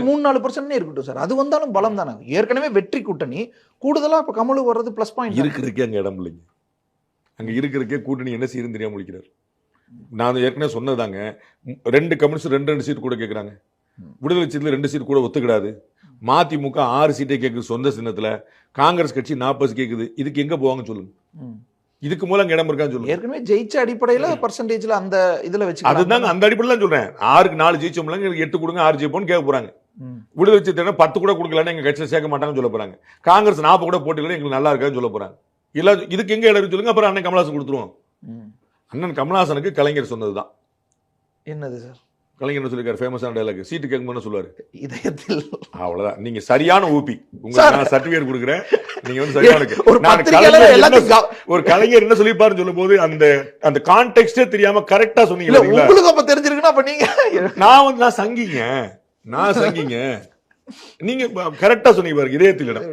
3-4% இருக்கட்டும் சார், அது வந்தாலும் பலம் தானே. ஏற்கனவே வெற்றி கூட்டணி கூடுதலா இப்ப கமலு வர்றது பிளஸ் பாயிண்ட். இருக்கிறதுக்கே அங்க இடம் இல்லைங்க. அங்க இருக்கிறதுக்கே கூட்டணி என்ன செய்யுன்னு தெரியாம முடிக்கிறார். நான் ஏற்கனவே சொன்னதாங்க, 2 கம்யூனிஸ்ட் 2 சீட் கூட கேட்குறாங்க. விடுதலை சீட்ல 2 சீட் கூட ஒத்துக்கிடாது. மதிமுக 6 சீட்டை கேட்குது சொந்த சின்னத்துல. காங்கிரஸ் கட்சி 40 கேட்குது. இதுக்கு எங்க போவாங்க சொல்லுங்க. இதுக்கு மூலம் இடம் இருக்கான்னு சொல்லுங்க. ஏற்கனவே ஜெயிச்ச அடிப்படையில பர்சன்டேஜ்ல அந்த இதுல வச்சு அதுதாங்க அந்த அடிப்படையில் சொல்றேன். 6க்கு 4 ஜெயிச்சோம்ல, 8 கொடுங்க 6 ஜெயிப்போம்னு கேட்க போறாங்க. விடுதலை சீட்டை 10 கூட கொடுக்கலன்னு எங்க கட்சியில் சேர்க்க மாட்டாங்கன்னு சொல்ல போறாங்க. காங்கிரஸ் 40 கூட போட்டியில எங்களுக்கு நல்லா இருக்கான்னு சொல்ல போறாங்க. இல்ல இதுக்கு எங்க இடம் சொல்லுங்க. அப்புறம் அண்ணன் கமலஹாசன் கொடுத்துருவோம். அண்ணன் கமலஹாசனுக்கு கலைஞர் சொன்னதுதான். என்னது சார்? கலைஞர் சொல்லிருக்காரு ஃபேமஸான டயலாக், சீட்டு கேட்கும்போது சொல்லுவாரு, இதயத்தில். அவ்வளவுதான். நீங்க சரியான ஊபி. உங்களுக்கு நான் சர்டிபிகேட் கொடுக்குறேன். நீங்க வந்து சரியான ஒரு கலைஞர் என்ன சொல்லிப்பாருன்னு சொல்லும் போது அந்த கான்டெக்ஸ்டே தெரியாம கரெக்டா சொன்னீங்க. உங்களுக்கு அப்ப தெரிஞ்சிருக்குன்னா அப்ப நீங்க நான் சங்கிங்க. நீங்க கரெக்டா சொன்னீங்க பாருங்க, இதயத்தில் இடம்.